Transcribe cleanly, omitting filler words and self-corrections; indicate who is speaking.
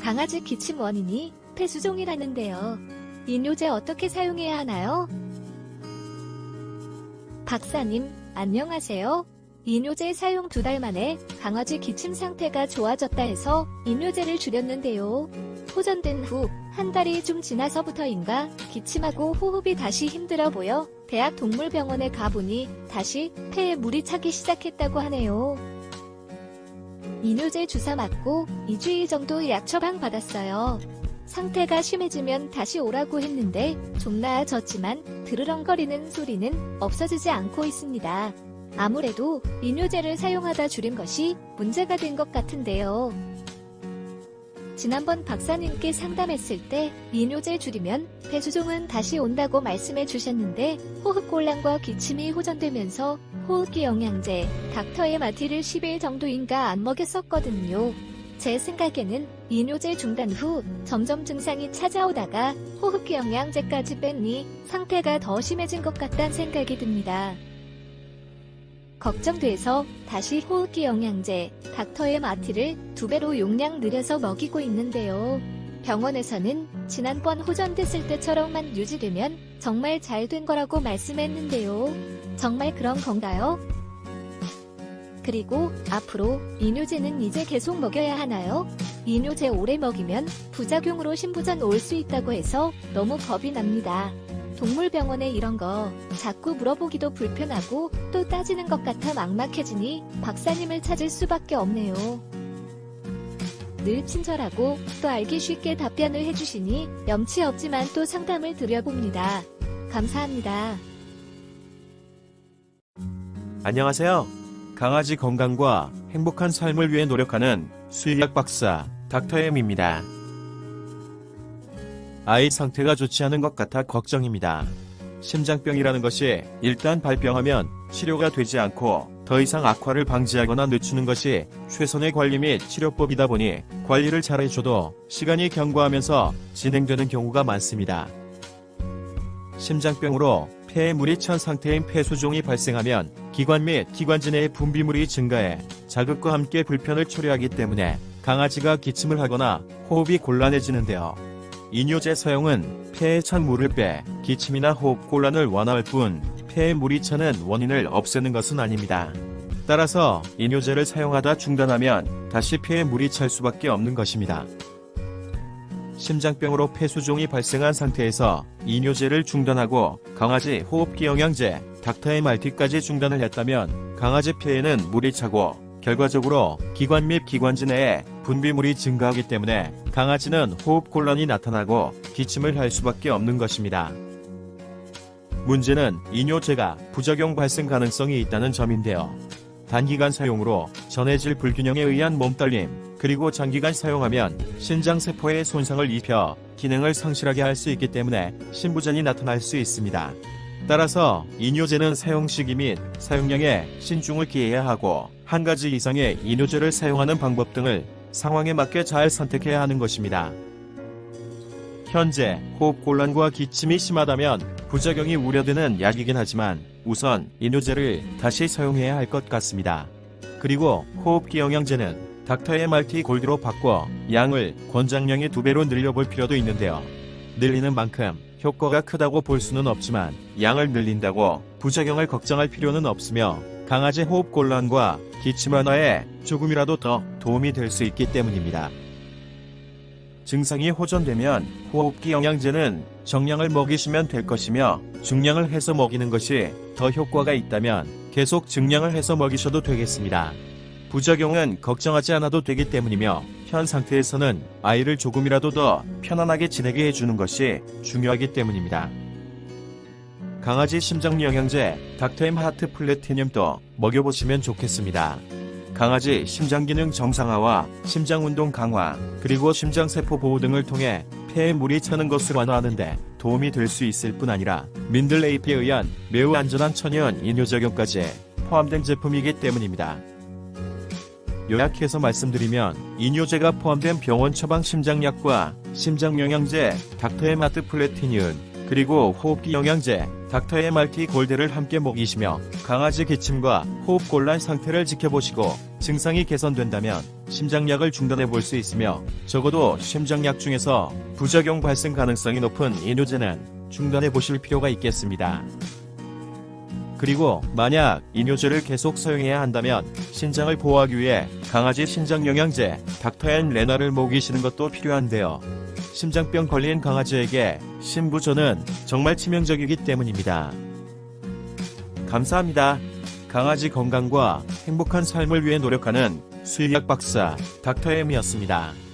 Speaker 1: 강아지 기침 원인이 폐수종이라는데요. 이뇨제 어떻게 사용해야 하나요? 박사님, 안녕하세요. 이뇨제 사용 2달 만에 강아지 기침 상태가 좋아졌다 해서 이뇨제를 줄였는데요. 호전된 후 한 달이 좀 지나서부터인가 기침하고 호흡이 다시 힘들어 보여 대학 동물병원에 가보니 다시 폐에 물이 차기 시작했다고 하네요. 이뇨제 주사 맞고 2주일 정도 약 처방 받았어요. 상태가 심해지면 다시 오라고 했는데 좀 나아졌지만 드르렁거리는 소리는 없어지지 않고 있습니다. 아무래도 이뇨제를 사용하다 줄인 것이 문제가 된 것 같은데요. 지난번 박사님께 상담했을 때 이뇨제 줄이면 폐수종은 다시 온다고 말씀해 주셨는데 호흡곤란과 기침이 호전되면서 호흡기 영양제, 닥터에마티를 10일 정도인가 안 먹였었거든요. 제 생각에는 이뇨제 중단 후 점점 증상이 찾아오다가 호흡기 영양제까지 뺐니 상태가 더 심해진 것 같다는 생각이 듭니다. 걱정돼서 다시 호흡기 영양제, 닥터에마티를 2배로 용량 늘려서 먹이고 있는데요. 병원에서는 지난번 호전됐을 때처럼만 유지되면 정말 잘 된 거라고 말씀했는데요. 정말 그런 건가요? 그리고 앞으로 이뇨제는 이제 계속 먹여야 하나요? 이뇨제 오래 먹이면 부작용으로 신부전 올 수 있다고 해서 너무 겁이 납니다. 동물병원에 이런 거 자꾸 물어보기도 불편하고 또 따지는 것 같아 막막해지니 박사님을 찾을 수밖에 없네요. 늘 친절하고 또 알기 쉽게 답변을 해주시니 염치 없지만 또 상담을 드려봅니다. 감사합니다.
Speaker 2: 안녕하세요. 강아지 건강과 행복한 삶을 위해 노력하는 수의학 박사 닥터엠입니다. 아이 상태가 좋지 않은 것 같아 걱정입니다. 심장병이라는 것이 일단 발병하면 치료가 되지 않고 더 이상 악화를 방지하거나 늦추는 것이 최선의 관리 및 치료법이다 보니 관리를 잘해줘도 시간이 경과하면서 진행되는 경우가 많습니다. 심장병으로 폐에 물이 찬 상태인 폐수종이 발생하면 기관 및 기관지 내의 분비물이 증가해 자극과 함께 불편을 초래하기 때문에 강아지가 기침을 하거나 호흡이 곤란해지는데요. 이뇨제 사용은 폐에 찬 물을 빼 기침이나 호흡 곤란을 완화할 뿐 폐에 물이 차는 원인을 없애는 것은 아닙니다. 따라서 이뇨제를 사용하다 중단하면 다시 폐에 물이 찰 수밖에 없는 것입니다. 심장병으로 폐수종이 발생한 상태에서 이뇨제를 중단하고 강아지 호흡기 영양제, 닥터에마티까지 중단을 했다면 강아지 폐에는 물이 차고 결과적으로 기관 및 기관지 내에 분비물이 증가하기 때문에 강아지는 호흡곤란이 나타나고 기침을 할 수밖에 없는 것입니다. 문제는 이뇨제가 부작용 발생 가능성이 있다는 점인데요. 단기간 사용으로 전해질 불균형에 의한 몸떨림, 그리고 장기간 사용하면 신장세포에 손상을 입혀 기능을 상실하게 할 수 있기 때문에 신부전이 나타날 수 있습니다. 따라서 이뇨제는 사용 시기 및 사용량에 신중을 기해야 하고 한 가지 이상의 이뇨제를 사용하는 방법 등을 상황에 맞게 잘 선택해야 하는 것입니다. 현재 호흡곤란과 기침이 심하다면 부작용이 우려되는 약이긴 하지만 우선 이뇨제를 다시 사용해야 할 것 같습니다. 그리고 호흡기 영양제는 닥터에마티 골드로 바꿔 양을 권장량의 2배로 늘려볼 필요도 있는데요. 늘리는 만큼 효과가 크다고 볼 수는 없지만 양을 늘린다고 부작용을 걱정할 필요는 없으며 강아지 호흡곤란과 기침 완화에 조금이라도 더 도움이 될 수 있기 때문입니다. 증상이 호전되면 호흡기 영양제는 정량을 먹이시면 될 것이며 중량을 해서 먹이는 것이 더 효과가 있다면 계속 증량을 해서 먹이셔도 되겠습니다. 부작용은 걱정하지 않아도 되기 때문이며 현 상태에서는 아이를 조금이라도 더 편안하게 지내게 해주는 것이 중요하기 때문입니다. 강아지 심장 영양제 닥터엠 하트 플래티늄도 먹여보시면 좋겠습니다. 강아지 심장기능 정상화와 심장운동 강화, 그리고 심장세포 보호 등을 통해 폐에 물이 차는 것을 완화하는 데 도움이 될 수 있을 뿐 아니라 민들레이프에 의한 매우 안전한 천연 이뇨작용까지 포함된 제품이기 때문입니다. 요약해서 말씀드리면 이뇨제가 포함된 병원 처방 심장약과 심장영양제 닥터에마트 플래티늄, 그리고 호흡기 영양제 닥터에마티 골드를 함께 먹이시며 강아지 기침과 호흡곤란 상태를 지켜보시고 증상이 개선된다면 심장약을 중단해 볼 수 있으며 적어도 심장약 중에서 부작용 발생 가능성이 높은 이뇨제는 중단해 보실 필요가 있겠습니다. 그리고 만약 이뇨제를 계속 사용해야 한다면 신장을 보호하기 위해 강아지 신장영양제 닥터앤 레나를 먹이시는 것도 필요한데요. 심장병 걸린 강아지에게 신부전은 정말 치명적이기 때문입니다. 감사합니다. 강아지 건강과 행복한 삶을 위해 노력하는 수의학 박사 닥터엠이었습니다.